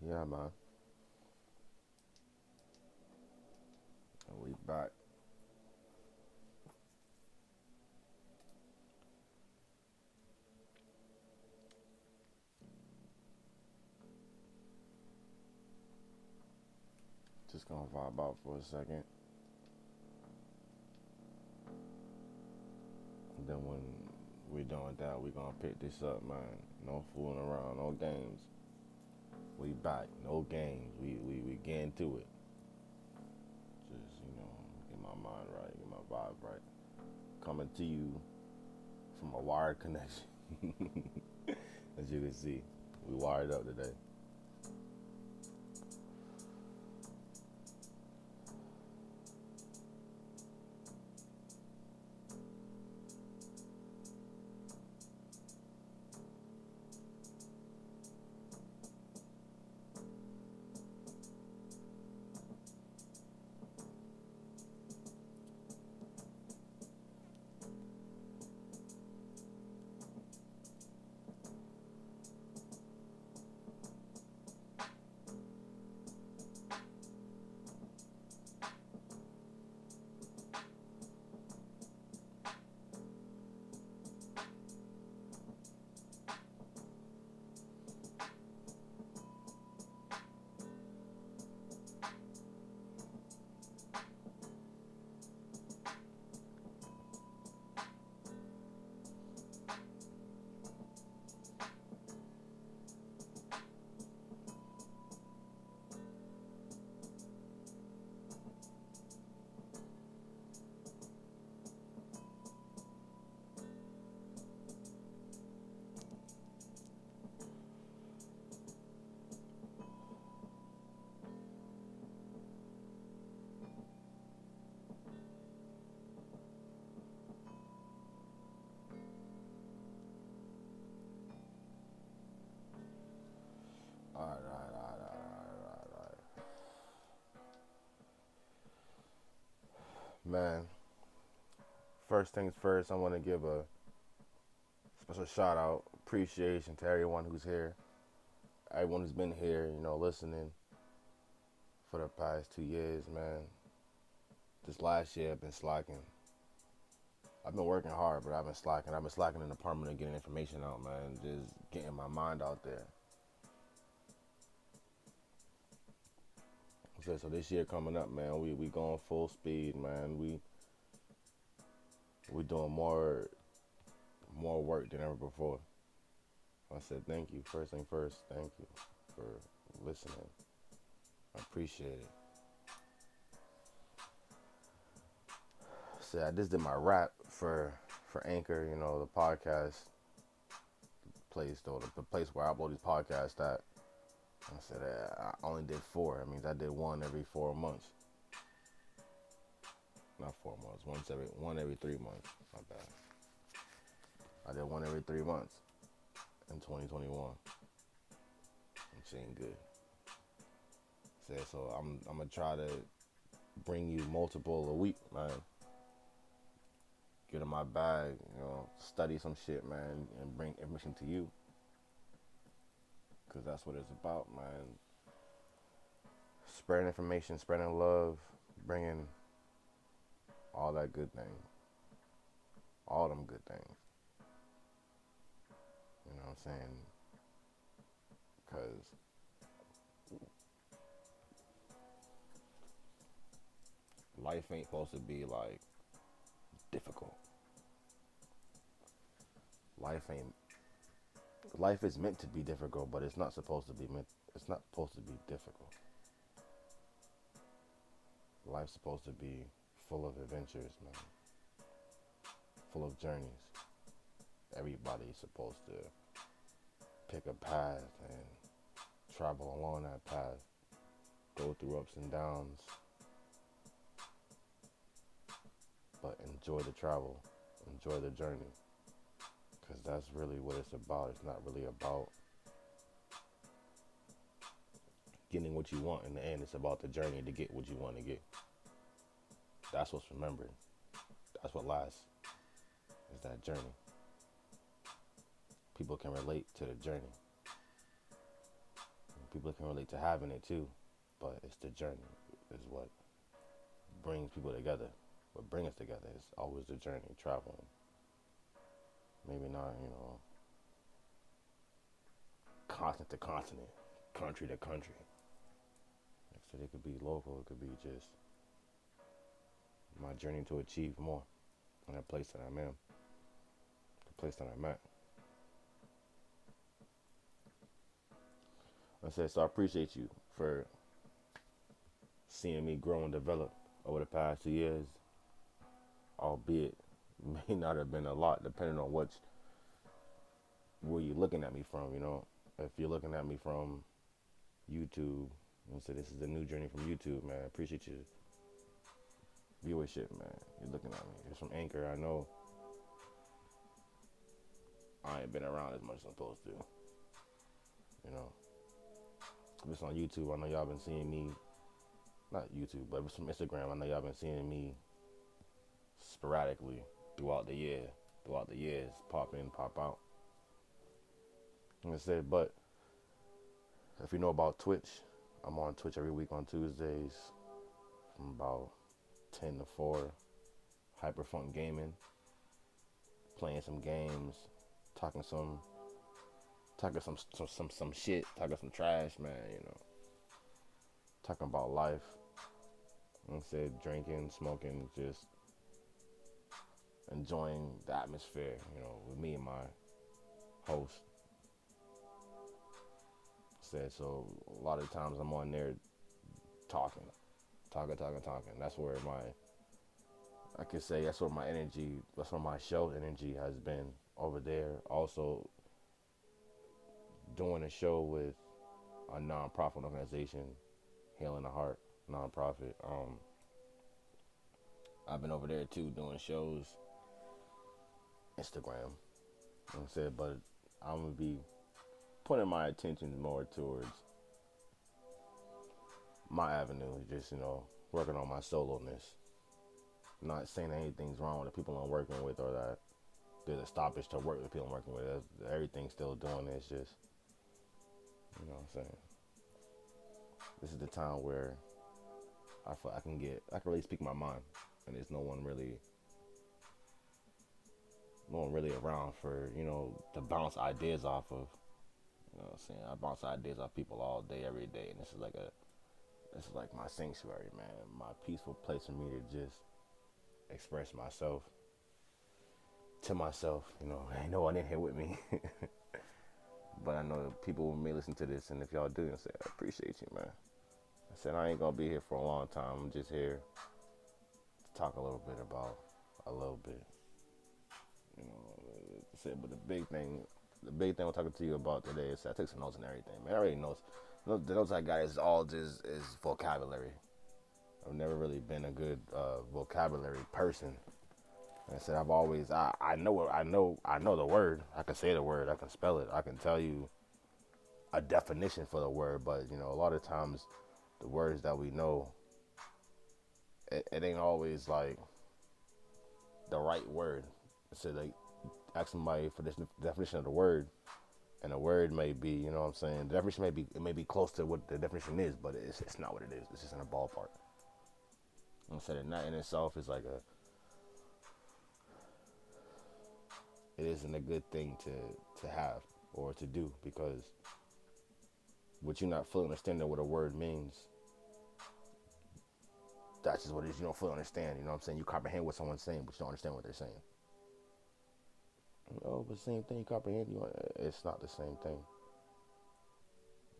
Yeah, man. We back. Just gonna vibe out for a second. And then when we done with that, we gonna pick this up, man. No fooling around, no games. We back, no games. We get into it. Just get my mind right, get my vibe right. Coming to you from a wired connection. As you can see, we wired up today. Alright. Man, first things first, I want to give a special shout out, appreciation to everyone who's here, everyone who's been here, listening for the past 2 years, man. This last year I've been slacking. I've been working hard, but I've been slacking. I've been slacking in the apartment and getting information out, man. Just getting my mind out there. So this year coming up, man, we going full speed, man. We doing more work than ever before. I said thank you. First thing first, thank you for listening. I appreciate it. So I just did my rap for Anchor, the podcast place though, the place where I upload these podcasts at. I said I only did four. That means I did one every 4 months. Not 4 months. One every 3 months. My bad. I did one every 3 months in 2021. I'm seeing good. So I'm gonna try to bring you multiple a week, man. Get in my bag, study some shit, man, and bring information to you. Cause that's what it's about, man. Spreading information, spreading love, bringing all that good thing, all them good things. You know what I'm saying? Cause life ain't supposed to be like difficult. Life ain't. Life is meant to be difficult, but it's not supposed to be meant. It's not supposed to be difficult. Life's supposed to be full of adventures, man. Full of journeys. Everybody's supposed to pick a path and travel along that path. Go through ups and downs, but enjoy the travel. Enjoy the journey. Because that's really what it's about. It's not really about getting what you want in the end. It's about the journey to get what you want to get. That's what's remembered. That's what lasts. Is that journey. People can relate to the journey. People can relate to having it too, but it's the journey is what brings people together. What brings us together is always the journey, traveling. Maybe not, continent to continent, country to country. Like I said, it could be local, it could be just my journey to achieve more in that place that I'm in, the place that I'm at. I said, so I appreciate you for seeing me grow and develop over the past 2 years, albeit may not have been a lot depending on where you're looking at me from, If you're looking at me from YouTube, and say this is the new journey from YouTube, man, I appreciate your viewership, man. You're looking at me. It's from Anchor. I know I ain't been around as much as I'm supposed to, If it's on YouTube, I know y'all been seeing me, not YouTube, but if it's from Instagram, I know y'all been seeing me sporadically throughout the years, pop in, pop out. Like I said, but if you know about Twitch, I'm on Twitch every week on Tuesdays from about 10 to 4, HyperphunkGaming, playing some games, talking some shit, talking some trash, man, talking about life. Like I said, drinking, smoking, just enjoying the atmosphere, with me and my host. Said so a lot of times I'm on there talking. That's where I could say that's where my energy, that's where my show energy has been over there. Also doing a show with a non-profit organization, Healing the Heart non-profit. I've been over there too doing shows, Instagram. Like I said, but I'm gonna be putting my attention more towards my avenue, just, working on my solo-ness. Not saying anything's wrong with the people I'm working with or that there's a stoppage to work with the people I'm working with. Everything's still doing it. It's just, what I'm saying? This is the time where I feel I can really speak my mind, and there's no one really around for, to bounce ideas off of. You know what I'm saying? I bounce ideas off people all day, every day, and this is like my sanctuary, man. My peaceful place for me to just express myself to myself. Ain't no one in here with me. But I know people may listen to this, and if y'all do, I say, I appreciate you, man. I said, I ain't gonna be here for a long time. I'm just here to talk a little bit about a little bit. I said, but the big thing I'm talking to you about today is I took some notes and everything, man. I already know. The notes I got is all just is vocabulary. I've never really been a good vocabulary person. And I said I've always I know the word. I can say the word. I can spell it. I can tell you a definition for the word. But a lot of times the words that we know, it ain't always like the right word. So they ask somebody for this definition of the word, and the word may be, what I'm saying, the definition may be close to what the definition is, but it's not what it is. It's just in a ballpark. And I said that in itself is like it isn't a good thing to have or to do, because what you're not fully understanding what a word means, that's just what it is. You don't fully understand. You know what I'm saying? You comprehend what someone's saying, but you don't understand what they're saying. Oh, but same thing, you comprehend. It's not the same thing.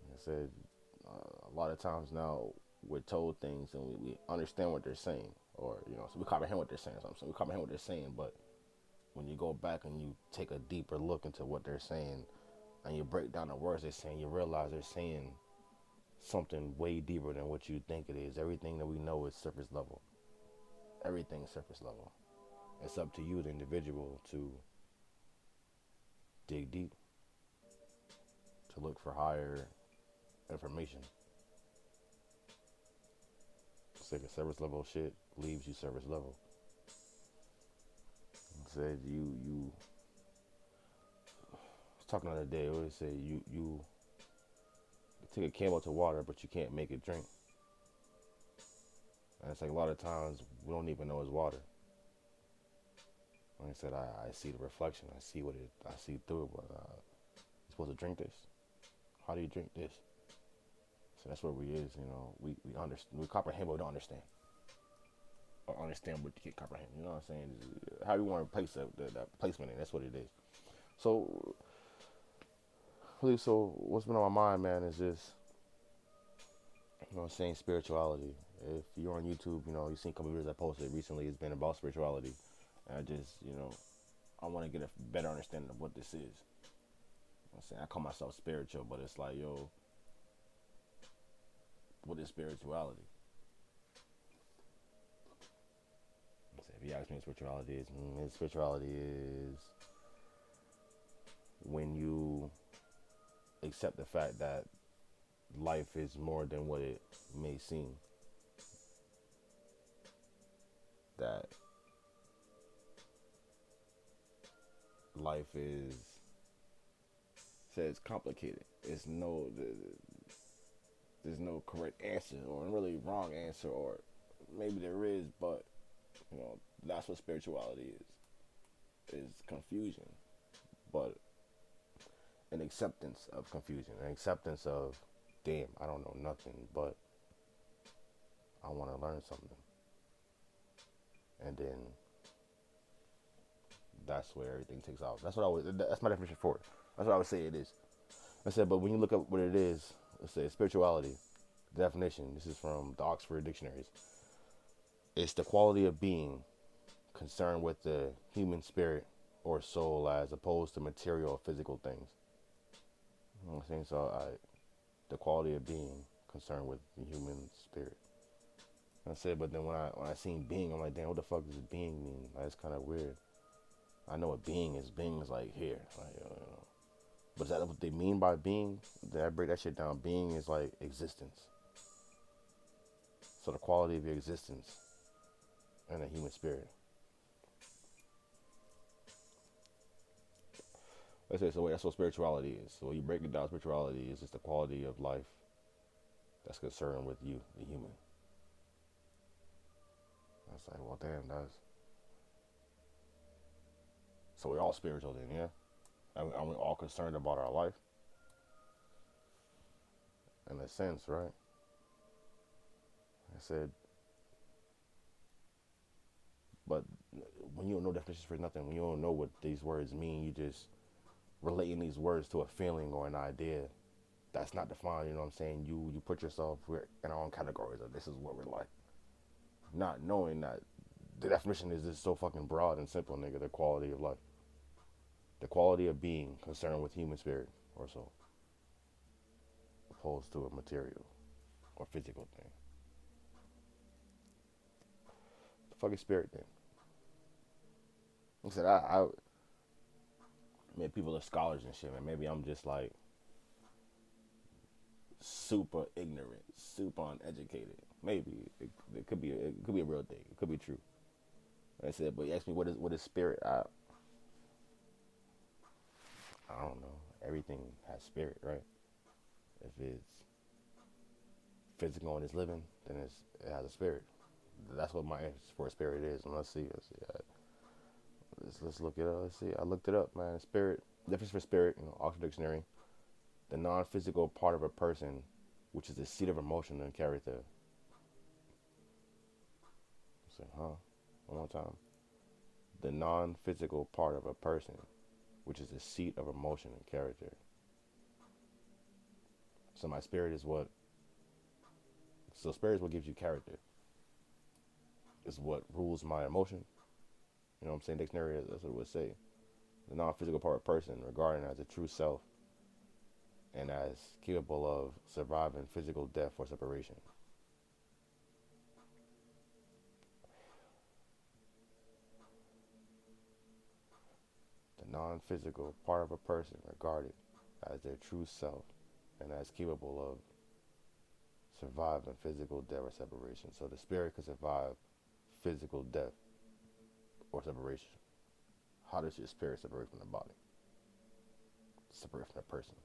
Like I said, a lot of times now we're told things and we understand what they're saying, or so we comprehend what they're saying. So we comprehend what they're saying, but when you go back and you take a deeper look into what they're saying, and you break down the words they're saying, you realize they're saying something way deeper than what you think it is. Everything that we know is surface level. Everything's surface level. It's up to you, the individual, to dig deep, to look for higher information. Sick of surface level shit leaves you surface level. Said you I was talking the other day, I always say you take a camel to water, but you can't make it drink. And it's like a lot of times we don't even know it's water. Like I said, I see the reflection. I see I see through it. But you're supposed to drink this. How do you drink this? So that's where we is. We understand. We comprehend, but we don't understand. Or understand what you can't comprehend. You know what I'm saying? How you want to place that placement in. That's what it is. So, so what's been on my mind, man, is just, saying spirituality. If you're on YouTube, you've seen a couple videos I posted recently. It's been about spirituality. And I just, I want to get a better understanding of what this is. I'm saying I call myself spiritual, but it's like, yo, what is spirituality? If you ask me what spirituality is when you accept the fact that life is more than what it may seem. That life is, it's complicated. There's no correct answer or really wrong answer, or maybe there is, but that's what spirituality is confusion, but an acceptance of confusion, an acceptance of, damn, I don't know nothing, but I want to learn something. And then that's where everything takes off. That's my definition for it. That's what I would say it is. I said, but when you look up what it is, let's say spirituality, definition, this is from the Oxford dictionaries. It's the quality of being concerned with the human spirit or soul as opposed to material or physical things. You know what I'm saying? So the quality of being concerned with the human spirit. I said, but then when I seen being, I'm like, damn, what the fuck does being mean? Like, it's kind of weird. I know what being is. Being is like here, like, but is that what they mean by being? Then I break that shit down. Being is like existence. So the quality of your existence and the human spirit. Let's say, so wait, that's what spirituality is. So when you break it down, spirituality is just the quality of life that's concerned with you, the human. I was like, well, damn, that's... So we're all spiritual then, yeah? Are we all concerned about our life? In a sense, right? I said, but when you don't know definitions for nothing, when you don't know what these words mean, you just relating these words to a feeling or an idea that's not defined, you know what I'm saying? You put yourself in our own categories of this is what we're like. Not knowing that the definition is just so fucking broad and simple, nigga, the quality of life. The quality of being concerned with human spirit or soul. Opposed to a material or physical thing. The fucking spirit then. Like I said, I mean, people are scholars and shit, man. Maybe I'm just like super ignorant, super uneducated. Maybe it could be a real thing. It could be true. Like I said, but you ask me what is spirit? I don't know. Everything has spirit, right? If it's physical and it's living, then it has a spirit. That's what my answer for a spirit is. And let's see. Let's look it up. Let's see. I looked it up, man. Spirit. Definition for spirit, Oxford Dictionary. The non-physical part of a person, which is the seat of emotion and character. Say, huh? One more time. The non-physical part of a person, which is the seat of emotion and character. So my spirit is what? So spirit is what gives you character. It's what rules my emotion. You know what I'm saying? Dictionary, that's what it would say. The non-physical part of a person regarded as a true self and as capable of surviving physical death or separation. The non-physical part of a person regarded as their true self and as capable of surviving physical death or separation. So the spirit could survive physical death or separation. How does your spirit separate from the body? Separate from the person.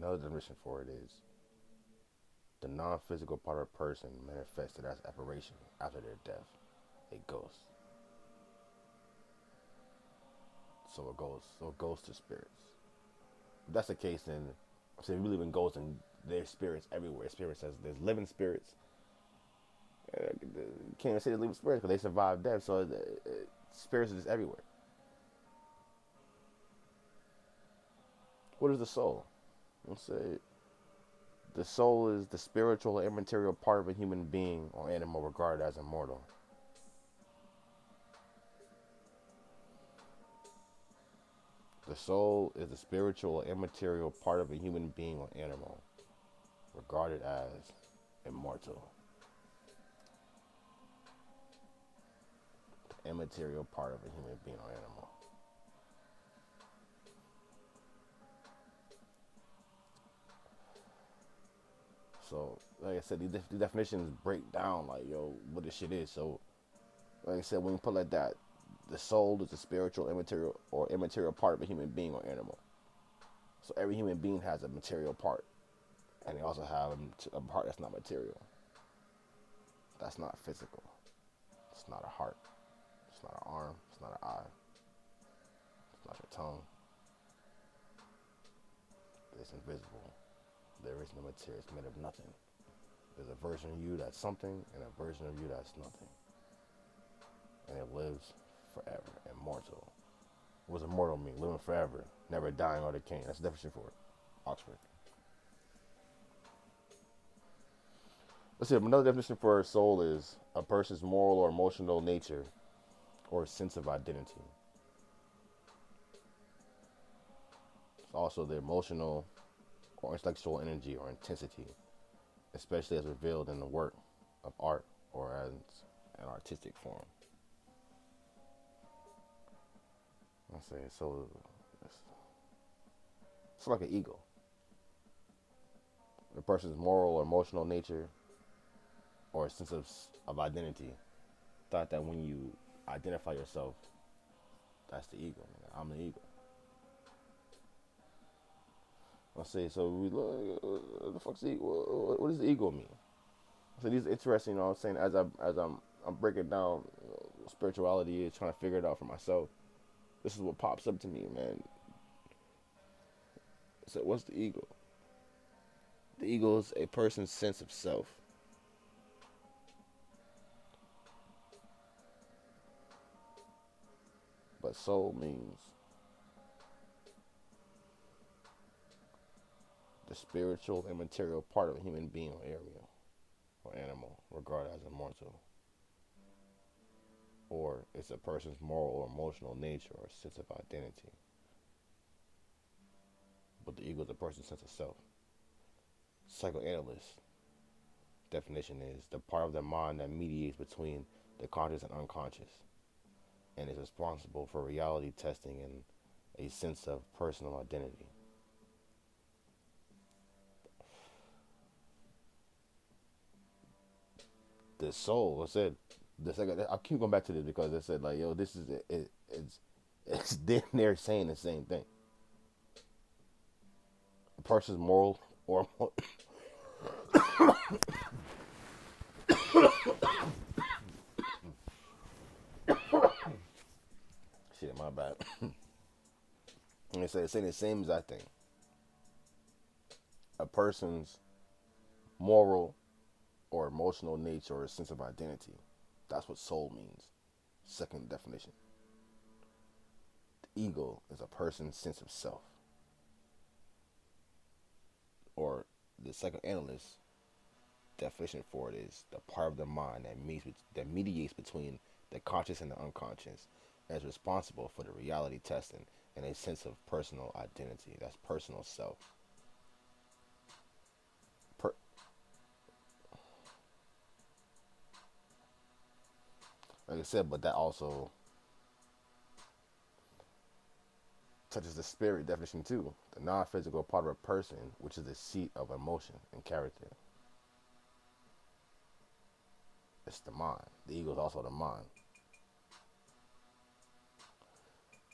Another definition for it is the non-physical part of a person manifested as apparition after their death, a ghost. So a ghost is spirits. If that's the case, then we believe in ghosts and there's spirits everywhere. Spirits says there's living spirits. You can't even say there's living spirits because they survived death. So spirits are just everywhere. What is the soul? Let's say the soul is the spiritual or immaterial part of a human being or animal regarded as immortal. The soul is the spiritual or immaterial part of a human being or animal regarded as immortal. The immaterial part of a human being or animal. So, like I said, these definitions break down, like, yo, what this shit is. So, like I said, when you put like that, the soul is the spiritual, immaterial part of a human being or animal. So every human being has a material part, and they also have a part that's not material. That's not physical. It's not a heart. It's not an arm. It's not an eye. It's not your tongue. It's invisible. There is no material. It's made of nothing. There's a version of you that's something, and a version of you that's nothing. And it lives forever, immortal. What does immortal mean? Living forever, never dying or decaying. That's the definition for it. Oxford. Let's see, another definition for a soul is a person's moral or emotional nature or sense of identity. It's also the emotional or intellectual energy or intensity, especially as revealed in the work of art or as an artistic form. Let's say so. It's like an ego. The person's moral or emotional nature or a sense of identity. Thought that when you identify yourself, that's the ego. I'm the ego. Let's say so. We look. What the fuck's the ego? What does the ego mean? So these are interesting. You know what I'm saying? As I'm breaking down spirituality is trying to figure it out for myself. This is what pops up to me, man. So what's the ego? The ego is a person's sense of self. But soul means the spiritual and material part of a human being or area or animal regarded as immortal. Or it's a person's moral or emotional nature or sense of identity. But the ego is a person's sense of self. Psychoanalyst definition is the part of the mind that mediates between the conscious and unconscious and is responsible for reality testing and a sense of personal identity. The soul, I said, I keep going back to this because I said, like, yo, this is it's damn near saying the same thing. A person's moral or shit, my bad. And it's saying the same exact thing. A person's moral or emotional nature or sense of identity. That's what soul means. Second definition. The ego is a person's sense of self. Or the psychoanalyst definition for it is the part of the mind that mediates between the conscious and the unconscious and is responsible for the reality testing and a sense of personal identity. That's personal self. Like I said, but that also touches the spirit definition too. The non-physical part of a person, which is the seat of emotion and character. It's the mind. The ego is also the mind.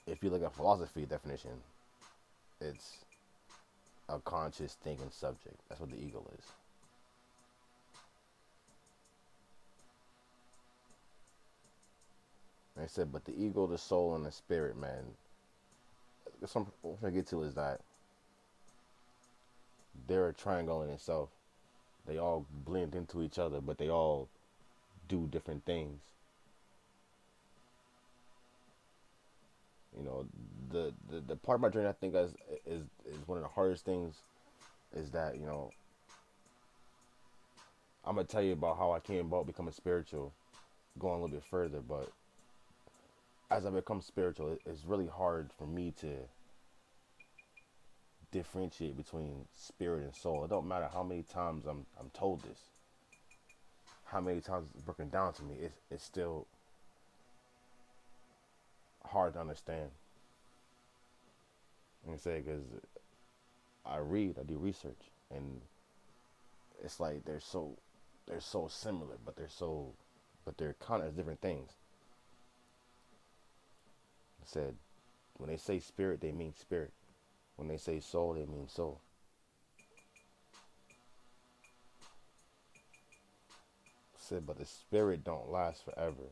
If you look at philosophy definition, it's a conscious thinking subject. That's what the ego is. And I said, but the ego, the soul, and the spirit, man. What I'm trying to get to is that they're a triangle in itself. They all blend into each other, but they all do different things. You know, the part of my journey I think is one of the hardest things is that, you know, I'm gonna tell you about how I came about becoming spiritual, going a little bit further, but as I become spiritual, it's really hard for me to differentiate between spirit and soul. It don't matter how many times I'm told this, how many times it's broken down to me. It's still hard to understand. And say because I do research, and it's like they're so similar, but they're kind of different things. I said when they say spirit, they mean spirit. When they say soul, they mean soul. I said, but the spirit don't last forever.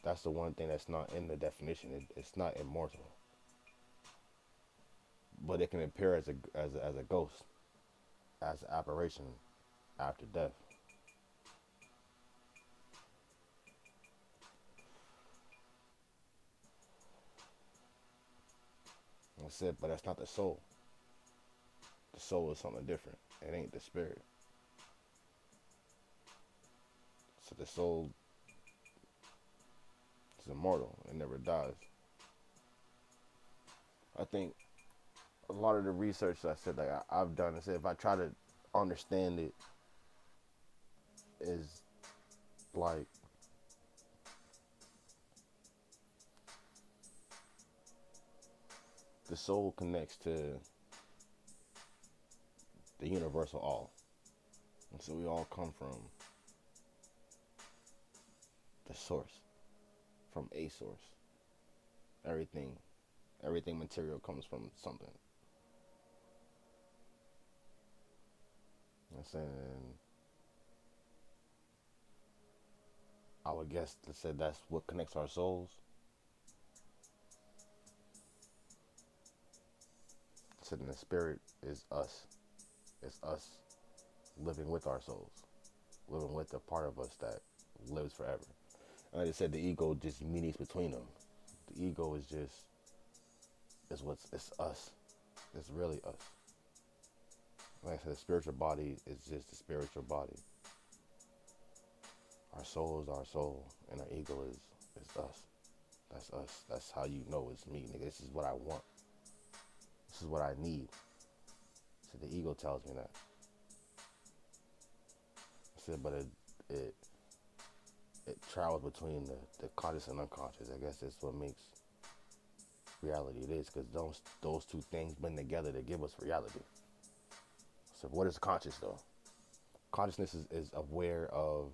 That's the one thing that's not in the definition. It's not immortal, but it can appear as a ghost, as an apparition after death. And I said, but that's not the soul. The soul is something different. It ain't the spirit. So the soul is immortal. It never dies. I think a lot of the research I said like I've done, I said if I try to understand it, is like the soul connects to the universal all. And so we all come from the source, from a source. Everything, everything material comes from something. I'm saying, I would guess to say that's what connects our souls. So then the spirit is us. It's us living with our souls, living with the part of us that lives forever. And like I said, the ego just mediates between them. The ego is just it's us. It's really us. Like I said, the spiritual body is just the spiritual body. Our soul is our soul, and our ego is us. That's us. That's how you know it's me, nigga. This is what I want. This is what I need. So the ego tells me that. I said, but it it travels between the conscious and unconscious. I guess that's what makes reality it is, because those two things blend together to give us reality. So what is conscious though? Consciousness is aware of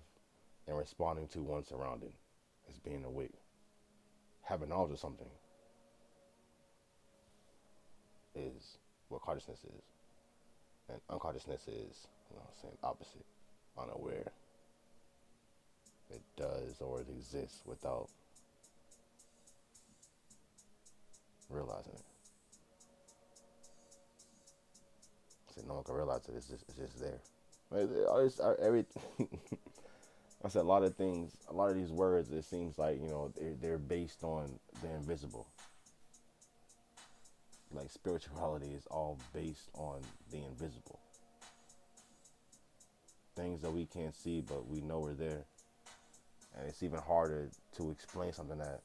and responding to one's surrounding. It's being awake. Having knowledge of something is what consciousness is. And unconsciousness is, you know what I'm saying, opposite. Unaware. It does or it exists without realizing it. So no one can realize it. It's just there. Every I said a lot of things. A lot of these words. It seems like they're based on the invisible. Like spirituality is all based on the invisible. Things that we can't see, but we know are there. And it's even harder to explain something that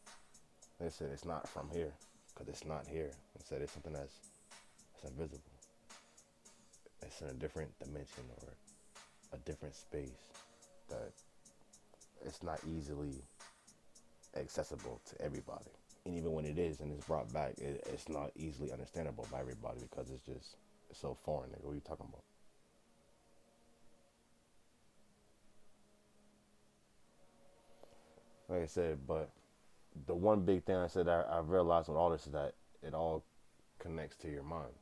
they said it's not from here, because it's not here. Instead, it's something that's invisible. It's in a different dimension or a different space that it's not easily accessible to everybody. And even when it is and it's brought back, it's not easily understandable by everybody because it's so foreign. Nigga, what are you talking about? Like I said, but the one big thing I said I realized with all this is that it all connects to your mind.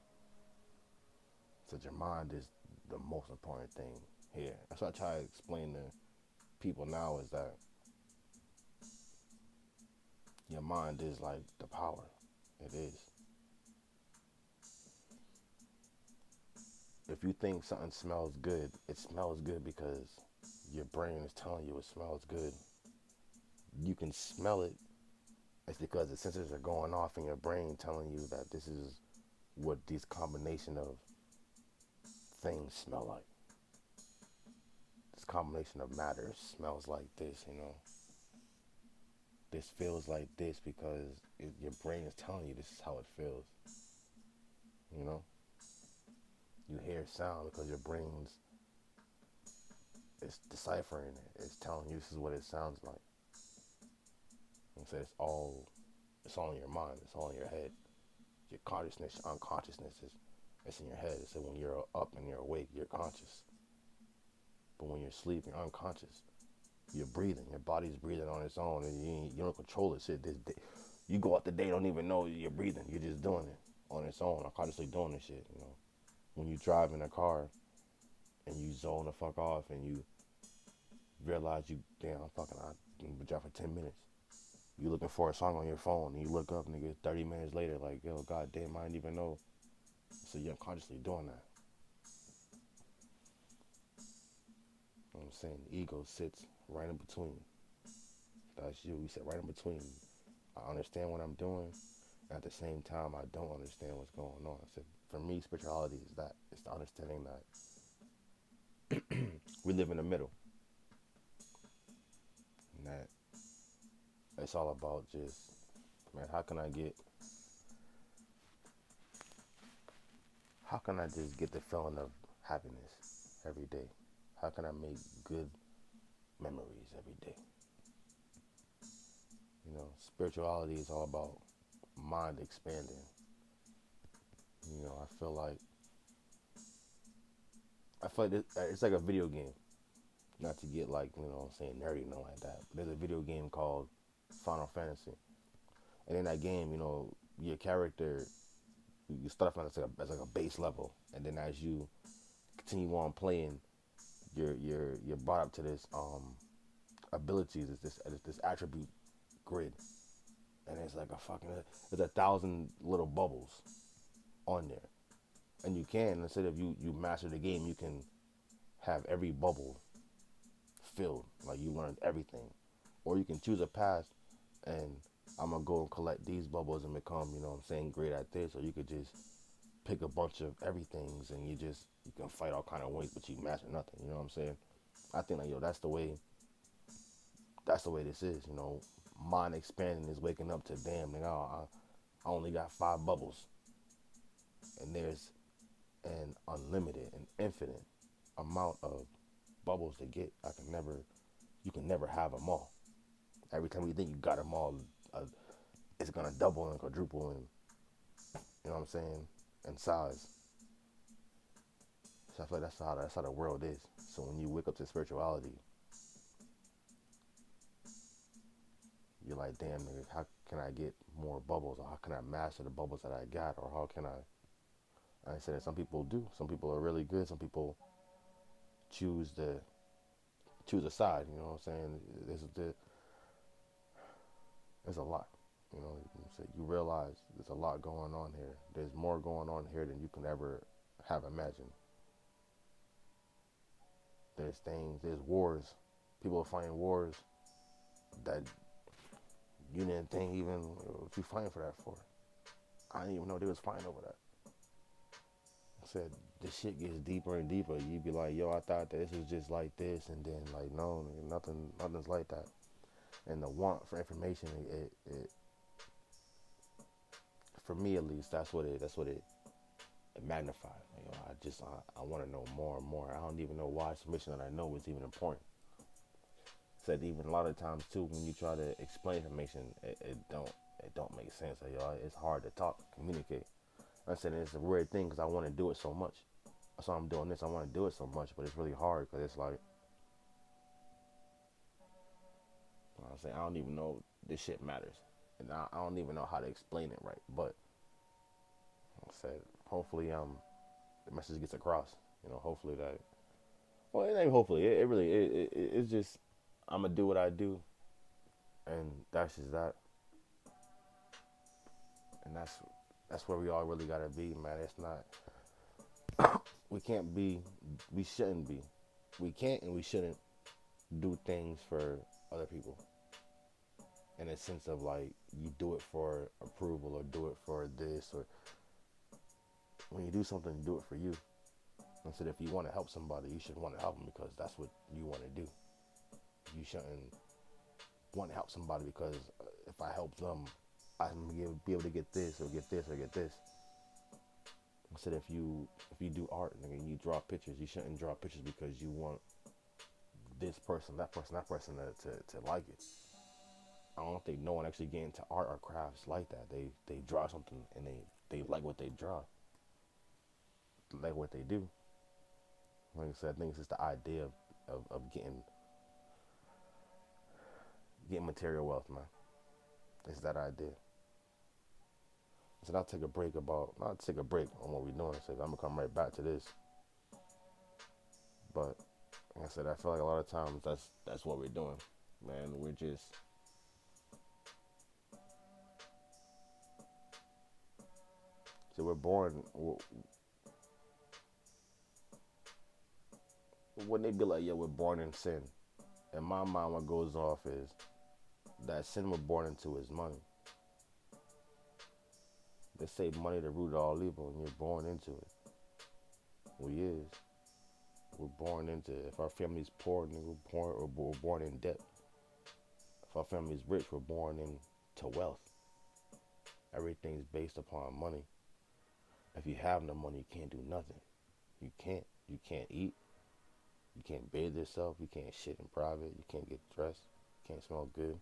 So your mind is the most important thing here. That's what I try to explain to people now is that your mind is like the power. It is. If you think something smells good, it smells good because your brain is telling you it smells good. You can smell it. It's because the sensors are going off in your brain telling you that this is what these combination of things smell like. This combination of matter smells like this, you know. This feels like this because your brain is telling you this is how it feels. You know, you hear sound because your brain's it's deciphering it. It's telling you this is what it sounds like. And so it's all in your mind. It's all in your head. Your consciousness, your unconsciousness is it's in your head. So when you're up and you're awake, you're conscious. But when you're asleep, you're unconscious. You're breathing. Your body's breathing on its own, and you don't control it. Shit, you go out the day, don't even know you're breathing. You're just doing it on its own. I'm consciously doing this shit. You know, when you drive in a car and you zone the fuck off and you realize I've been driving for 10 minutes. You looking for a song on your phone and you look up, nigga, 30 minutes later, like, yo, goddamn, I didn't even know. So you're unconsciously doing that. You know what I'm saying? The ego sits right in between. That's you. You sit right in between. I understand what I'm doing. And at the same time, I don't understand what's going on. I said, for me, spirituality is that. It's the understanding that we live in the middle. And that it's all about just, man, how can I just get the feeling of happiness every day? How can I make good memories every day? You know, spirituality is all about mind expanding. You know, I feel like it's like a video game. Not to get like, you know what I'm saying, nerdy and all like that. But there's a video game called Final Fantasy. And in that game, you know, your character, you start off as like a base level. And then as you continue on playing, you're brought up to this abilities, this attribute grid. And it's like there's 1,000 little bubbles on there. And you can, instead of you master the game, you can have every bubble filled, like you learned everything. Or you can choose a path and I'm gonna go and collect these bubbles and become, you know what I'm saying, great at this. Or you could just pick a bunch of everythings and you can fight all kind of ways, but you master nothing. You know what I'm saying? I think like, yo, that's the way this is. You know, mind expanding is waking up to, damn, nigga, I only got 5 bubbles, and there's an unlimited and infinite amount of bubbles to get. You can never have them all. Every time you think you got them all, uh, it's gonna double and quadruple, and you know what I'm saying, in size. So I feel like that's how the world is. So when you wake up to spirituality, you're like, damn, nigga, how can I get more bubbles? Or how can I master the bubbles that I got? Or how can I said that some people do. Some people are really good. Some people choose a side. You know what I'm saying? There's a lot. You know, you realize there's a lot going on here. There's more going on here than you can ever have imagined. There's wars. People are fighting wars that you didn't think even what you fighting for that for. I didn't even know they was fighting over that. I said the shit gets deeper and deeper. You be like, yo, I thought that this was just like this, and then like, no, nothing's like that. And the want for information, it for me at least, that's what it magnifies. You know, I want to know more and more. I don't even know why information that I know is even important. Said even a lot of times too, when you try to explain information, it don't make sense. Like, yo, it's hard to communicate. I said it's a weird thing because I want to do it so much. That's why I'm doing this. I want to do it so much, but it's really hard because it's like, you know what I'm saying, I don't even know this shit matters, and I don't even know how to explain it right. But I said, hopefully, the message gets across. Hopefully that. Well, it ain't hopefully. It really. It's just I'm gonna do what I do, and that's just that. And that's where we all really gotta be, man. It's not. We can't be. We shouldn't be. We can't and we shouldn't do things for other people in a sense of like you do it for approval or do it for this, or when you do something, do it for you. And so if you want to help somebody, you should want to help them because that's what you want to do. You shouldn't want to help somebody because if I help them, I'm gonna be able to get this or get this or get this. Instead, if you do art and you draw pictures, you shouldn't draw pictures because you want this person, that person to like it. I don't think no one actually get into art or crafts like that. They draw something and they like what they draw, like what they do. Like I said, I think it's just the idea of getting material wealth, man. It's that idea. So I'll take a break not take a break on what we're doing. So I'm gonna come right back to this. But like I said, I feel like a lot of times that's what we're doing, man. We're just we're born. When they be like, yeah, we're born in sin. In my mind, what goes off is that sin we're born into is money. They say money the root of all evil, and you're born into it. We is. We're born into it. If our family's poor, then we're born in debt. If our family's rich, we're born into wealth. Everything's based upon money. If you have no money, you can't do nothing. You can't. You can't eat. You can't bathe yourself. You can't shit in private. You can't get dressed. You can't smell good.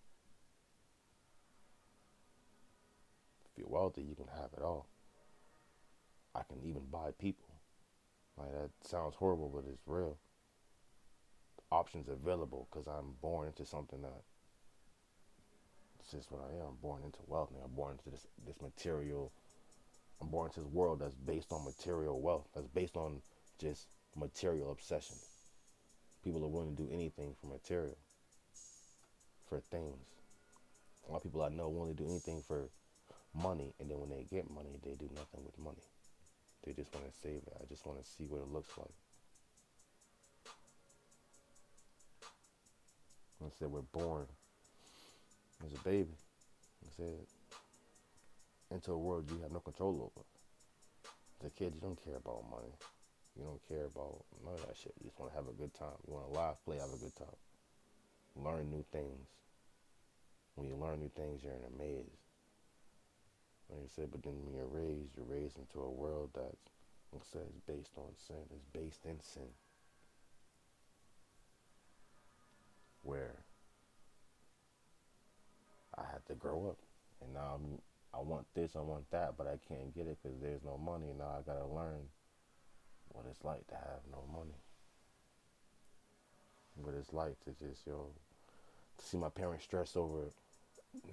If you're wealthy, you can have it all. I can even buy people. Like, that sounds horrible, but it's real. Options available because I'm born into something that it's just what I am. I'm born into wealth. Now I'm born into this material. I'm born into this world that's based on material wealth. That's based on just material obsession. People are willing to do anything for material, for things. A lot of people I know willing to do anything for money, and then when they get money, they do nothing with money. They just want to save it. I just want to see what it looks like. I said we're born as a baby. I said into a world you have no control over. As a kid, you don't care about money. You don't care about none of that shit. You just want to have a good time. You want to laugh, play, have a good time. Learn new things. When you learn new things, you're in a maze. Like I said, but then when you're raised into a world that's, like I said, is based on sin. It's based in sin. Where I had to grow up. And now I want this, I want that, but I can't get it because there's no money. Now I got to learn what it's like to have no money. What it's like to just, to see my parents stress over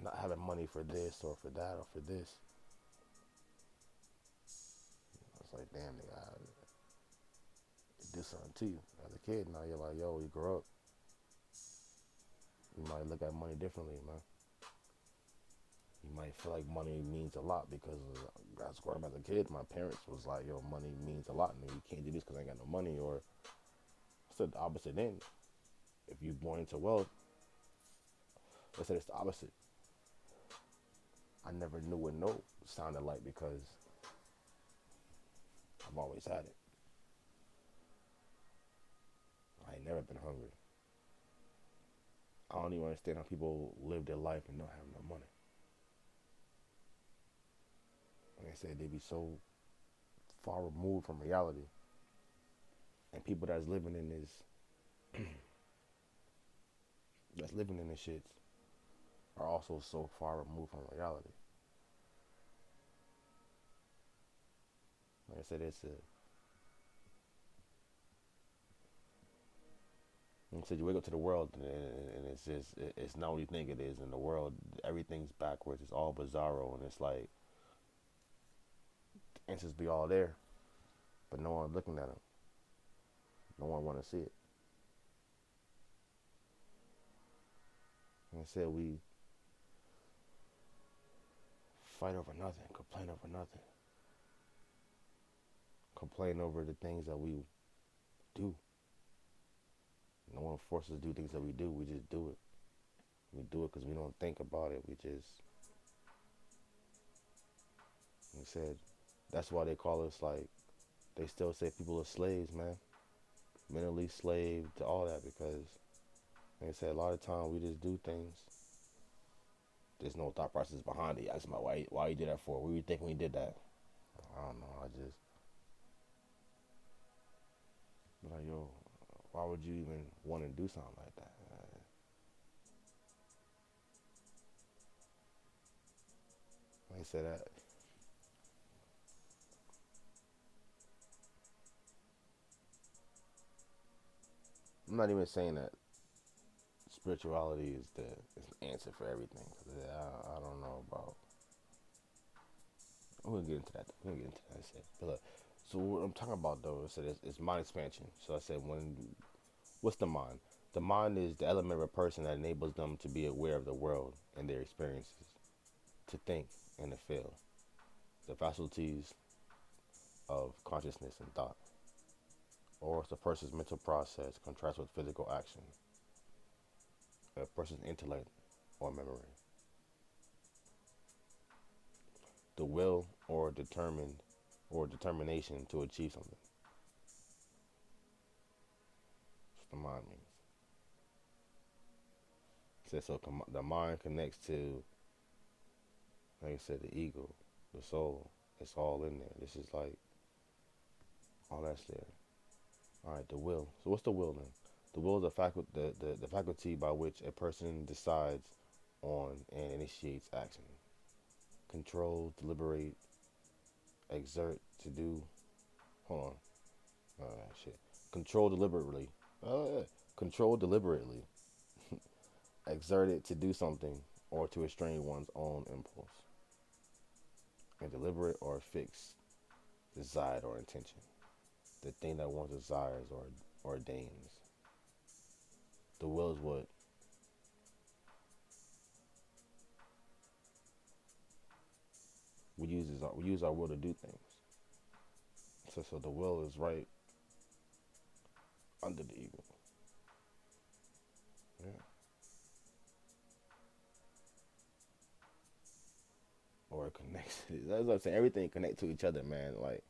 not having money for this or for that or for this. It's like, damn, they got do something to you. As a kid, now you're like, yo, you grow up. You might look at money differently, man. You might feel like money means a lot because I was growing up as a kid. My parents was like, yo, money means a lot. And you can't do this because I ain't got no money. Or I said the opposite end. If you're born into wealth, I said it's the opposite. I never knew what no sounded like because I've always had it. I ain't never been hungry. I don't even understand how people live their life and don't have no money. Like I said, they be so far removed from reality. And people that's living in this shits are also so far removed from reality. Like I said, you wake up to the world and it's just, it's not what you think it is. In the world, everything's backwards. It's all bizarro, and it's like, the answers be all there. but no one looking at them. No one want to see it. Like I said, we fight over nothing, complain over nothing, complain over the things that we do. No one forces us to do things that we do. We just do it. We do it because we don't think about it. We just, like I said, that's why they call us, like, they still say people are slaves, man. Mentally slave to all that, because, like I said, a lot of time we just do things. There's no thought process behind it. Ask about why you did that for? What were you thinking when you did that? I don't know. I just, like, yo, why would you even want to do something like that? Like I said, I'm not even saying that spirituality is the answer for everything. Cause I don't know about. I'm gonna get into that. I'm gonna get into that. I said, but look, so what I'm talking about though, I said it's mind expansion. So I said, what's the mind? The mind is the element of a person that enables them to be aware of the world and their experiences, to think and to feel. The faculties of consciousness and thought, or it's a person's mental process contrasts with physical action, a person's intellect or memory. The will or determination to achieve something. That's what the mind means. So the mind connects to, like I said, the ego, the soul. It's all in there. This is like all that's there. All right, the will. So what's the will then? The will is the faculty by which a person decides on and initiates action. Control, deliberate, exert, to do. Hold on. Shit. Control deliberately. Control deliberately. Exert it to do something or to restrain one's own impulse. A deliberate or fixed desire or intention. The thing that one desires or ordains. The will is what we use our will to do things. So the will is right under the ego. Yeah. Or it connects. That's what I'm saying. Everything connects to each other, man. Like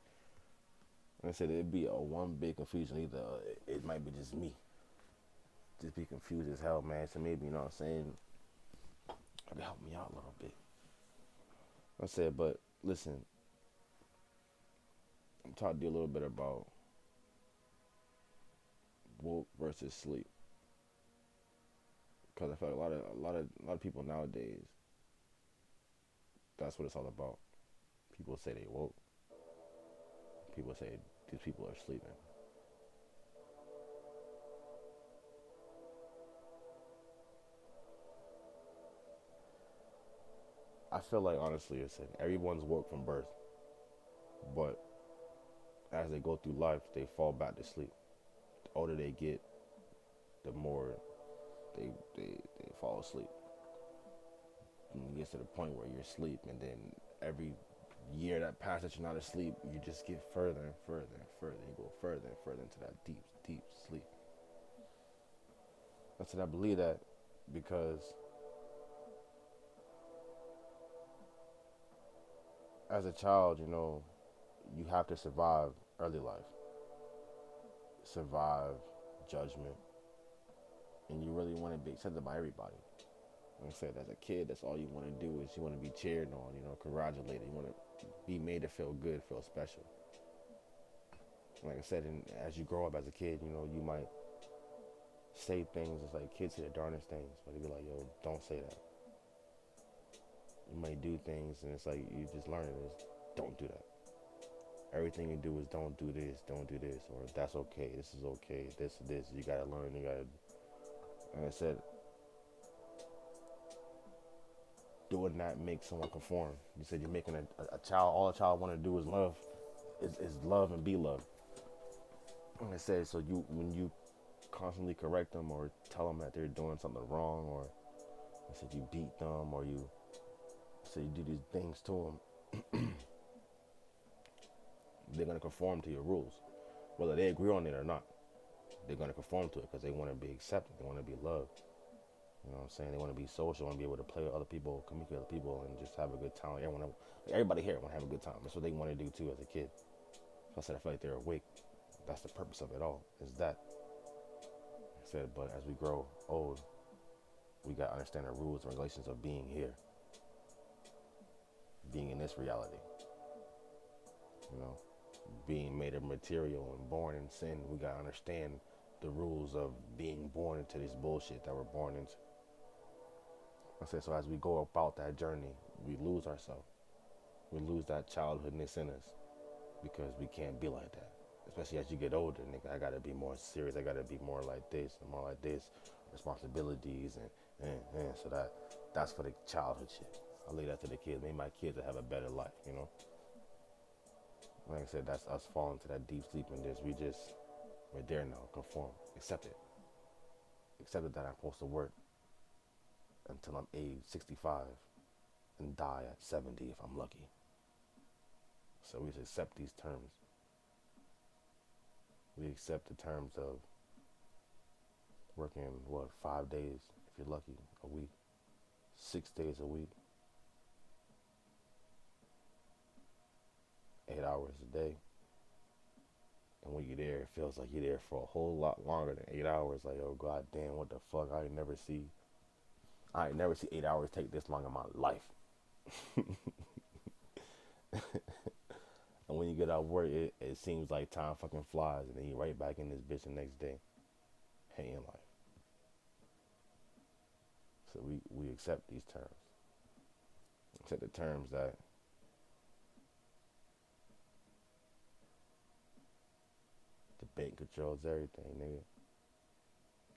I said, it'd be a one big confusion. Either it might be just me, just be confused as hell, man. So maybe, you know what I'm saying, it help me out a little bit. I said, but listen, I'm talking to you a little bit about woke versus sleep, because I feel like a lot of people nowadays, that's what it's all about. People say they woke. People say these people are sleeping. I feel like honestly, it's everyone's woke from birth, but as they go through life, they fall back to sleep. The older they get, the more they fall asleep. And it gets to the point where you're asleep, and then every year that passes that you're not asleep, you just get further and further and further. You go further and further into that deep sleep. I said I believe that because as a child, you have to survive early life, survive judgment, and you really want to be accepted by everybody. Like I said, as a kid, that's all you want to do is you want to be cheered on, congratulated. You want to be made to feel good, feel special. Like I said, and as you grow up as a kid, you might say things. It's like kids say the darndest things, but they be like, yo, don't say that. You might do things, and it's like you just learn it is don't do that. Everything you do is don't do this, or that's okay, this is okay, this. You gotta learn, you gotta, like I said, doing that makes someone conform. You said you're making a child, all a child want to do is love, is love and be loved. Like I said, so you when you constantly correct them or tell them that they're doing something wrong, or I said you beat them, or you say you do these things to them, they're gonna conform to your rules, whether they agree on it or not. They're gonna conform to it because they want to be accepted, they want to be loved. You know what I'm saying? They want to be social and be able to play with other people, communicate with other people, and just have a good time. Everybody here want to have a good time. That's what they want to do too as a kid. So I said I feel like they're awake. That's the purpose of it all. Is that I said, but as we grow old, we got to understand the rules and regulations of being here, being in this reality. You know, being made of material and born in sin. We got to understand the rules of being born into this bullshit that we're born into. I said, so as we go about that journey, we lose ourselves. We lose that childhoodness in us because we can't be like that. Especially as you get older, nigga, I gotta be more serious. I gotta be more like this and more like this. Responsibilities and so that's for the childhood shit. I leave that to the kids. Maybe my kids will have a better life, you know. Like I said, that's us falling to that deep sleep in this. We're there now. Conform. Accept it. Accept it that I'm supposed to work until I'm age 65 and die at 70 if I'm lucky. So we just accept these terms. We accept the terms of working, 5 days, if you're lucky, a week, 6 days a week, 8 hours a day. And when you're there, it feels like you're there for a whole lot longer than 8 hours. Like, oh, god damn, what the fuck? I ain't never see 8 hours take this long in my life. And when you get out of work, it seems like time fucking flies, and then you're right back in this bitch the next day, hating life. So we accept these terms. Accept the terms that the bank controls everything, nigga.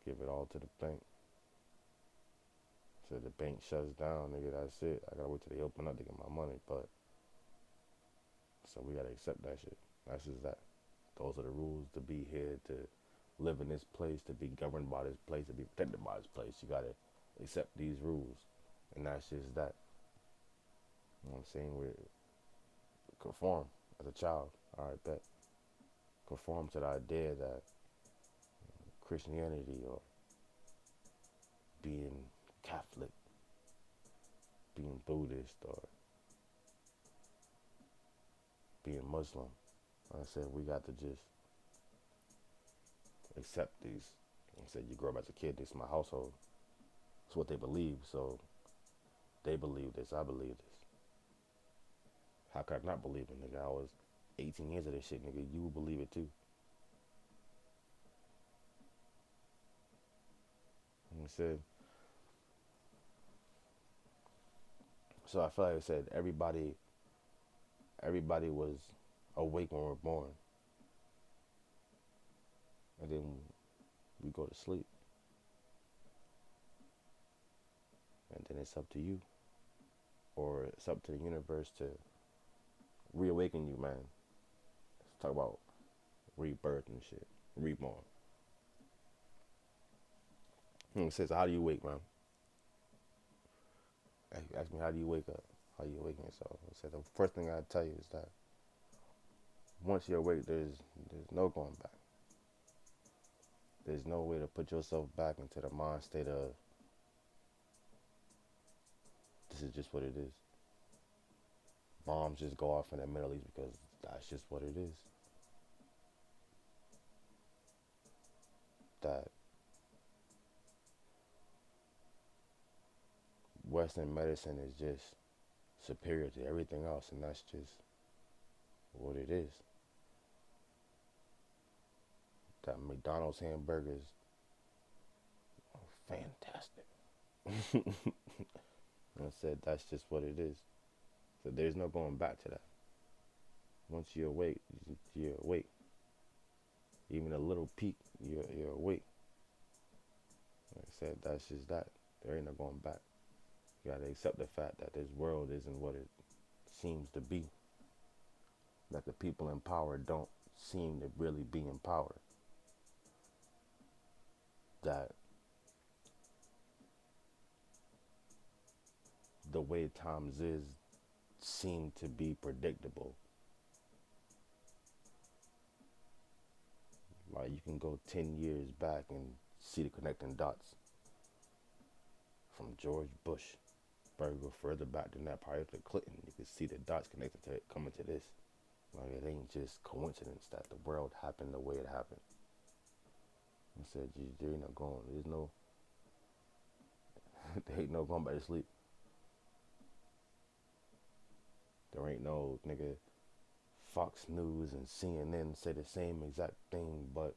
Give it all to the bank. So the bank shuts down, nigga, that's it. I gotta wait till they open up to get my money, but so we gotta accept that shit. That's just that. Those are the rules to be here, to live in this place, to be governed by this place, to be protected by this place. You gotta accept these rules. And that's just that. You know what I'm saying? We conform as a child. Alright, bet. Conform to the idea that Christianity or being Catholic, being Buddhist, or being Muslim. Like I said, we got to just accept these. Like I said, you grow up as a kid, this is my household. It's what they believe, so they believe this, I believe this. How could I not believe it, nigga? I was 18 years of this shit, nigga. You will believe it too. Like I said, so I feel like I said everybody was awake when we were born. And then we go to sleep. And then it's up to you. Or it's up to the universe to reawaken you, man. Let's talk about rebirth and shit. Reborn. It says, how do you wake, man? Ask me, how do you wake up? How you awaken yourself? I said, the first thing I tell you is that once you're awake, there's no going back. There's no way to put yourself back into the mind state of this is just what it is. Bombs just go off in the Middle East because that's just what it is. That Western medicine is just superior to everything else, and that's just what it is. That McDonald's hamburgers are fantastic. I said that's just what it is. So there's no going back to that. Once you're awake, you're awake. Even a little peak, you're awake. Like I said, that's just that. There ain't no going back. You gotta accept the fact that this world isn't what it seems to be. That the people in power don't seem to really be in power. that the way times is seem to be predictable. Like you can go 10 years back and see the connecting dots from George Bush. Probably go further back than that, probably to Clinton. You can see the dots connected to it coming to this. Like it ain't just coincidence that the world happened the way it happened. I said, there ain't no going. There's no, there ain't no going back to sleep. There ain't no nigga Fox News and CNN say the same exact thing, but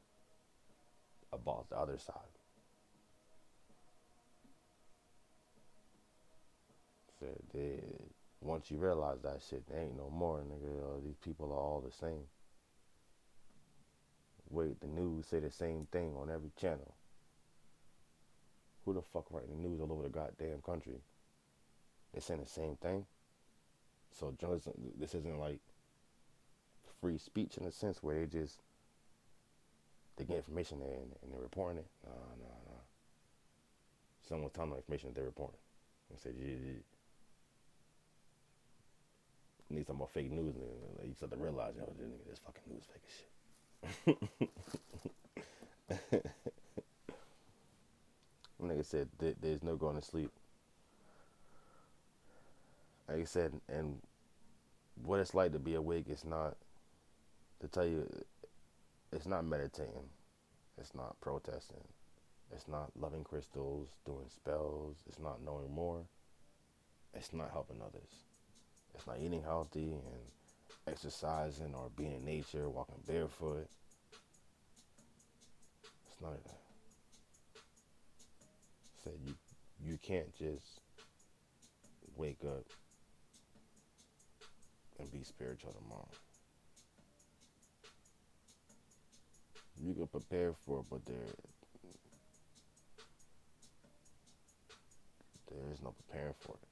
about the other side. Said once you realize that shit, there ain't no more, nigga. These people are all the same. Wait, the news say the same thing on every channel. Who the fuck writing the news all over the goddamn country? They saying the same thing. So journalism, this isn't like free speech in a sense where they get information there and they're reporting it. Nah. Someone's telling them the information that they're reporting. And say, you need some more fake news, and you start to realize, this fucking news fake as shit. Nigga said there's no going to sleep. Like I said, and what it's like to be awake is not, to tell you, it's not meditating, it's not protesting, it's not loving crystals, doing spells, it's not knowing more, it's not helping others, it's not eating healthy and exercising or being in nature, walking barefoot. It's none of that. Said you can't just wake up and be spiritual tomorrow. You can prepare for it, but there is no preparing for it.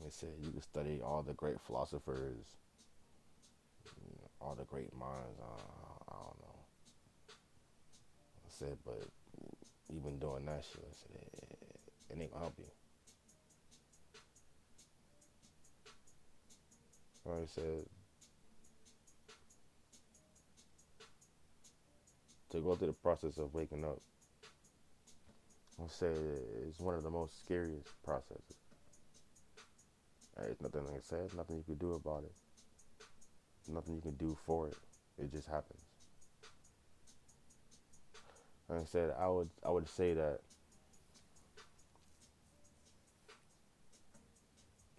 They said you can study all the great philosophers, all the great minds. I don't know. I said, but even doing that shit, I said it ain't gonna help you. I said to go through the process of waking up, I say it's one of the most scariest processes. It's nothing, like I said, nothing you can do about it. Nothing you can do for it. It just happens. Like I said, I would say that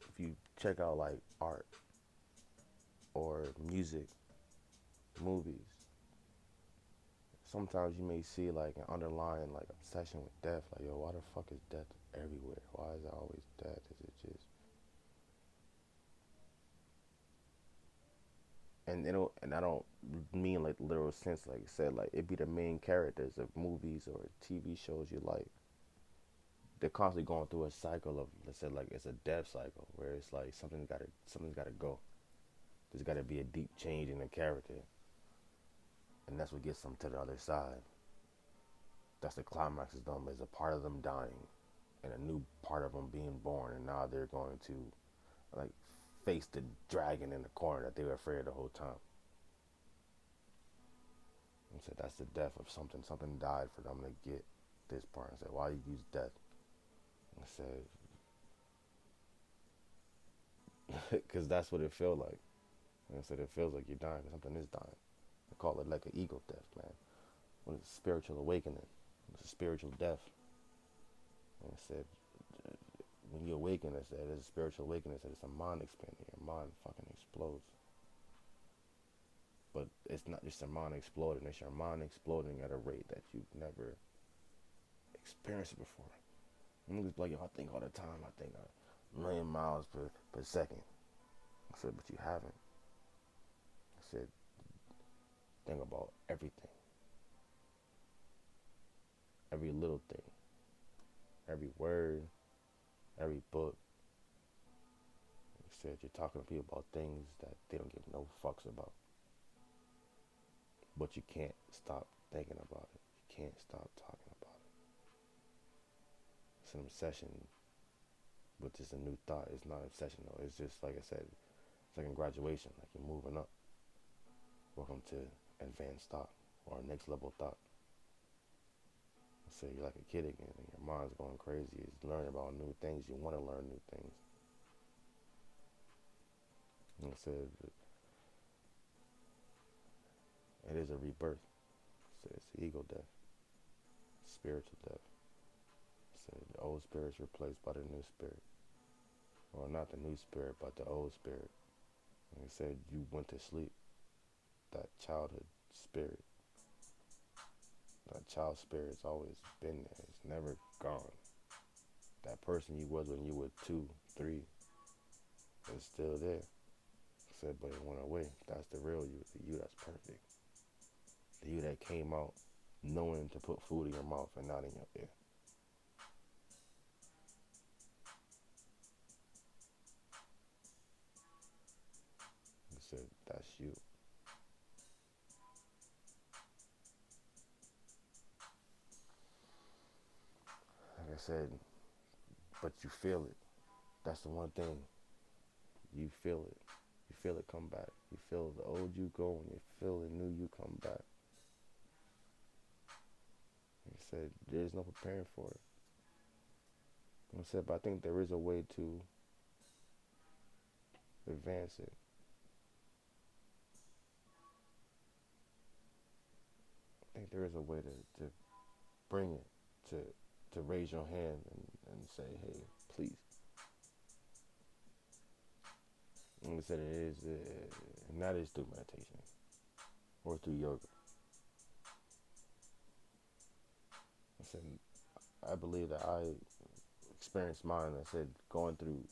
if you check out like art or music, movies, sometimes you may see like an underlying like obsession with death. Like, yo, why the fuck is death everywhere? Why is there always death? Is it just, and I don't mean like literal sense, like I said, like it be the main characters of movies or TV shows you like. They're constantly going through a cycle of, let's say, like it's a death cycle where it's like something's gotta go. There's gotta be a deep change in the character, and that's what gets them to the other side. That's the climax of them, is a part of them dying and a new part of them being born, and now they're going to like face the dragon in the corner that they were afraid of the whole time. And so that's the death of something. Something died for them to get this part. And said, why you use death? I said, because that's what it feels like. And I said, it feels like you're dying, because something is dying. I call it like an ego death, man. When it's a spiritual awakening, it's a spiritual death. And I said, when you awaken, I said, it's a spiritual awakening. I said, it's a mind expanding. Your mind fucking explodes. But it's not just your mind exploding, it's your mind exploding at a rate that you've never experienced before. Niggas be like, yo, I think all the time, I think 1,000,000 miles per second. I said, but you haven't. I said, think about everything. Every little thing. Every word. Every book. I said, you're talking to people about things that they don't give no fucks about. But you can't stop thinking about it. You can't stop talking about it. It's an obsession with just a new thought. It's not an obsession though. It's just like I said, it's like in graduation, like you're moving up. Welcome to advanced thought or next level thought. So you're like a kid again and your mind's going crazy. You learn about new things. You want to learn new things. And I said, it is a rebirth. So it's ego death, spiritual death. So the old spirit's replaced by the new spirit. Or not the new spirit, but the old spirit. Like I said, you went to sleep. That childhood spirit, that child spirit's always been there. It's never gone. That person you was when you were 2, 3 is still there. I said, but it went away. That's the real you, the you that's perfect. The you that came out knowing to put food in your mouth and not in your ear. I said, that's you. Like I said, but you feel it. That's the one thing. You feel it. You feel it come back. You feel the old you go and you feel the new you come back. Like I said, there's no preparing for it. Like I said, but I think there is a way to advance it. I think there is a way to bring it, to raise your hand and say, hey, please. And I said it is, and that is through meditation or through yoga. I said, I believe that I experienced mine. I said, going through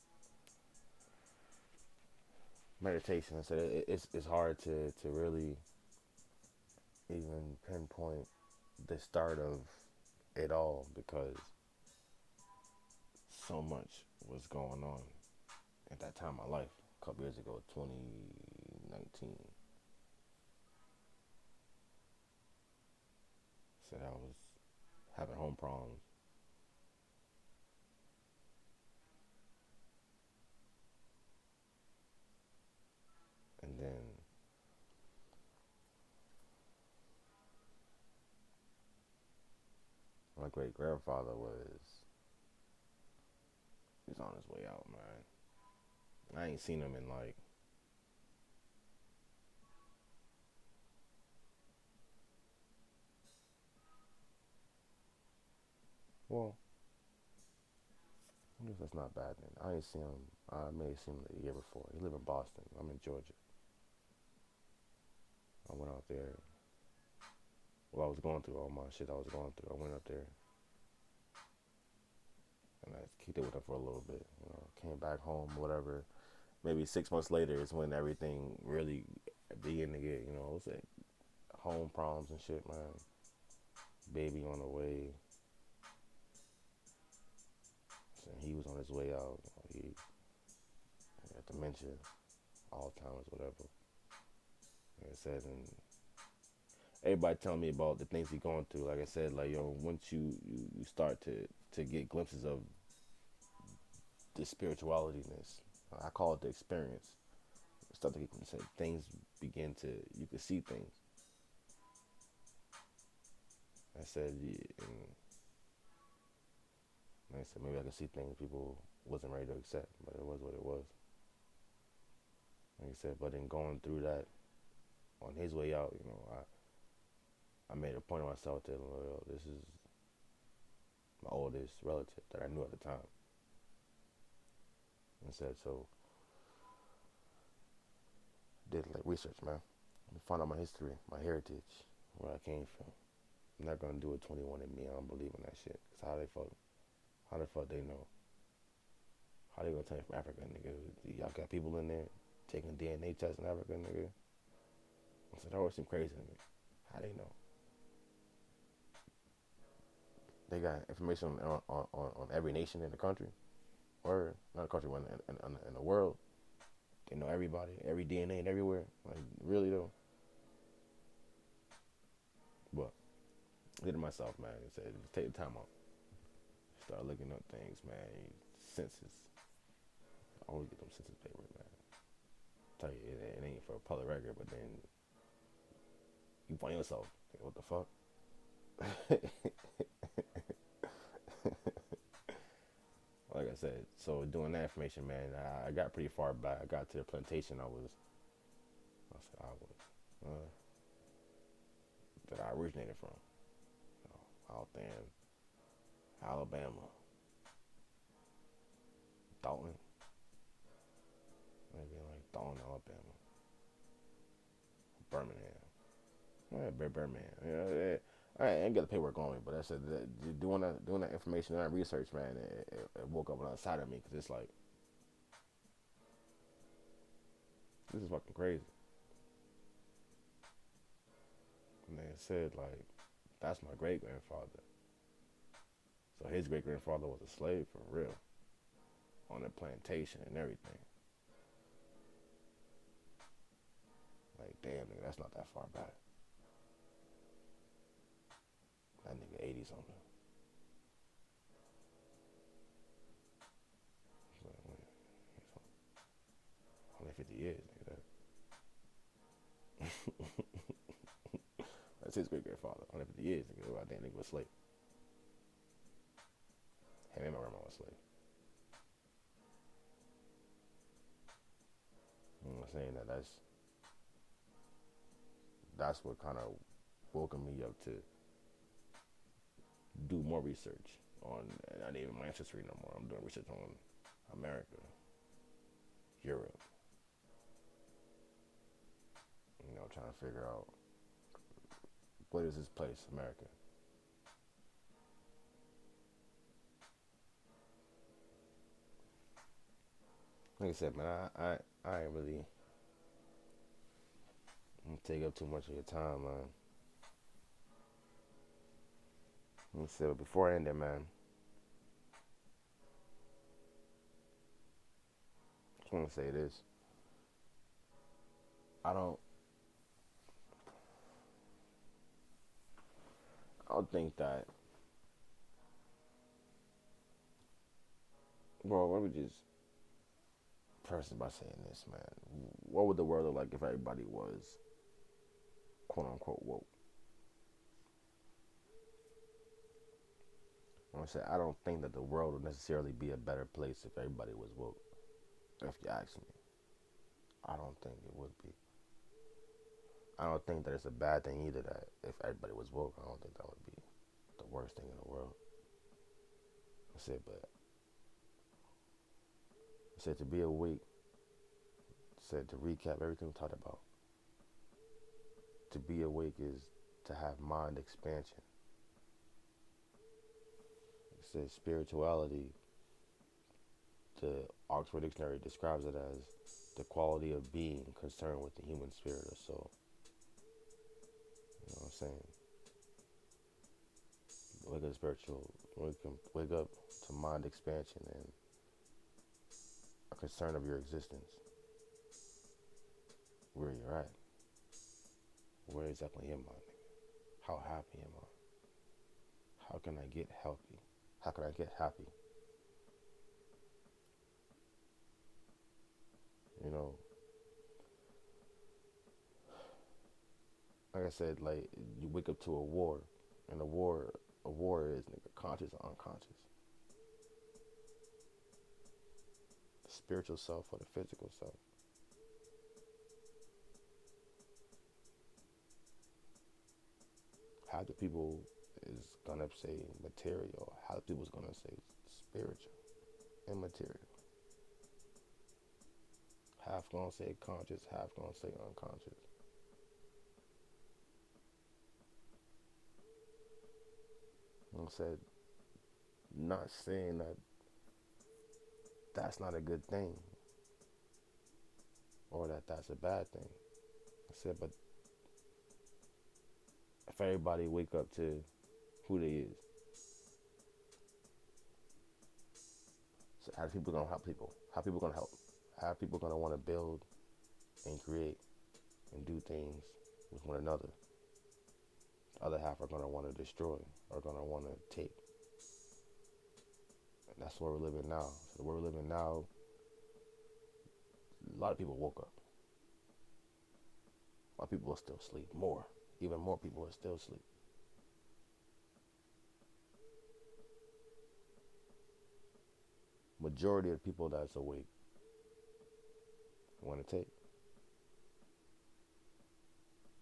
meditation, I said, it's hard to really even pinpoint the start of it all because so much was going on at that time of my life. A couple years ago, 2019. Said I was having home problems. And then my great grandfather he's on his way out, man. I ain't seen him in like, well, I guess that's not bad then. I ain't seen him, I may have seen him the year before. He live in Boston. I'm in Georgia. I went out there. Well, I was going through all my shit I was going through. I went up there and I kicked it with him for a little bit. You know, came back home, whatever. Maybe 6 months later is when everything really began to get, what's it, home problems and shit, man. Baby on the way. So he was on his way out. He had dementia, Alzheimer's, whatever. Like I said, and everybody telling me about the things he going through. Like I said, like, once you start to get glimpses of the spiritualityness, I call it the experience. Start to get things begin to, you can see things. I said, and like I said, maybe I could see things people wasn't ready to accept, but it was what it was. Like I said, but in going through that, on his way out, I made a point of myself that, this is my oldest relative that I knew at the time. And said, so, did like research, man. Find out my history, my heritage, where I came from. I'm not gonna do a 21 in me. I don't believe in that shit. Cause how the fuck they know? How they gonna tell you from Africa, nigga? Y'all got people in there taking DNA tests in Africa, nigga. I said, that always seemed crazy to me. How they know? They got information on every nation in the country, or not the country, but in the world. They know everybody, every DNA and everywhere. Like, really though. But Did it myself, man. It said, just take the time out. Start looking up things, man. Census. Always get them census papers, man. Tell you, it ain't for a public record, but then you find yourself, like, what the fuck? Like I said, so doing that information, man, I got pretty far back. I got to the plantation uh, that I originated from. Out there in Alabama, Dalton, maybe like Dalton, Alabama, Birmingham. Yeah, Birmingham. Yeah. I ain't got the paperwork on me, but I said that doing that information, doing that research, man, it woke up on the side of me because it's like this is fucking crazy. And they said like that's my great grandfather. So his great grandfather was a slave for real on the plantation and everything. Like damn, nigga, that's not that far back. That nigga 80 something. So, only 50 years, nigga. That's his great grandfather. Only 50 years, nigga. That damn nigga was a slave. Him and my grandma was a slave. I'm saying that's what kind of woke me up to do more research on. Not even my ancestry no more. I'm doing research on America, Europe. Trying to figure out what is this place, America. Like I said, man, I ain't really take up too much of your time, man. Like I said, but before I end it, man, I just want to say this. I don't, I don't think that. Well, let me just preface by saying this, man. What would the world look like if everybody was quote unquote woke? I'm gonna say I don't think that the world would necessarily be a better place if everybody was woke. If you ask me, I don't think it would be. I don't think that it's a bad thing either that if everybody was woke, I don't think that would be the worst thing in the world. I said, but I said to be awake, said to recap everything we talked about. To be awake is to have mind expansion. It says spirituality, the Oxford Dictionary describes it as the quality of being concerned with the human spirit or soul. You know what I'm saying? Wake up spiritual, wake up to mind expansion and a concern of your existence. Where you're at. Where exactly am I? How happy am I? How can I get healthy? How can I get happy? You know, like I said, like you wake up to a war, and a war is nigga conscious or unconscious, the spiritual self or the physical self. Half the people is gonna say material, half the people's gonna say spiritual, immaterial. Half gonna say conscious, half gonna say unconscious. I said, not saying that that's not a good thing or that that's a bad thing. I said, but if everybody wake up to who they is, so how people gonna help people? How people gonna help? How people gonna want to build and create and do things with one another The other half are going to want to destroy, are going to want to take. And that's where we're living now. So where we're living now, a lot of people woke up. A lot of people are still asleep. Even more people are still asleep. Majority of the people that's awake want to take.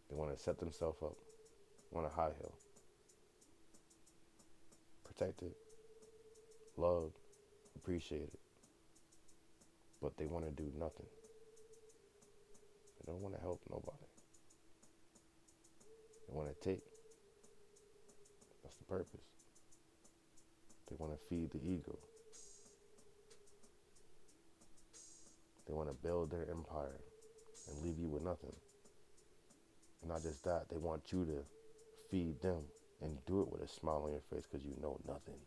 They want to set themselves up on a high hill. Protect it, love, appreciate it. But they want to do nothing. They don't want to help nobody. They want to take. That's the purpose. They want to feed the ego. They want to build their empire and leave you with nothing. And not just that, they want you to feed them and do it with a smile on your face because you know nothing.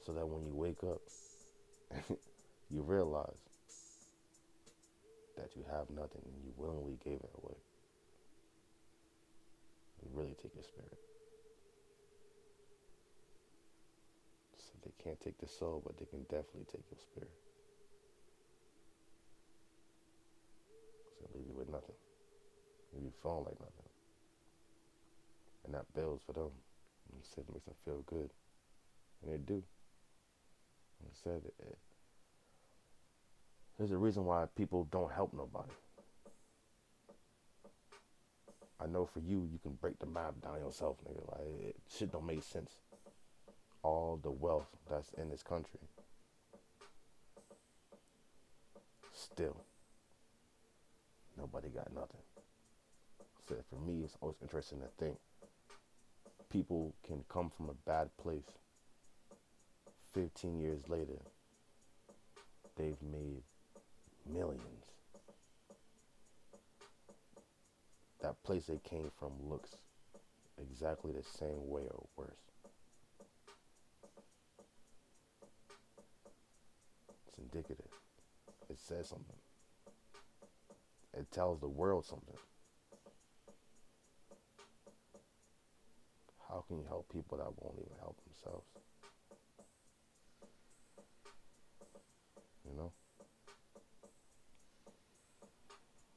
So that when you wake up, you realize that you have nothing and you willingly gave it away. They really take your spirit. So they can't take the soul, but they can definitely take your spirit. So they leave you with nothing. Leave you feeling like nothing. And that builds for them. And said it makes them feel good. And they do. And said there's a reason why people don't help nobody. I know for you, you can break the map down yourself, nigga. Like, shit don't make sense. All the wealth that's in this country. Still, nobody got nothing. So for me, it's always interesting to think people can come from a bad place. 15 years later, they've made millions. That place they came from looks exactly the same way or worse. It's indicative. It says something. It tells the world something. How can you help people that won't even help themselves?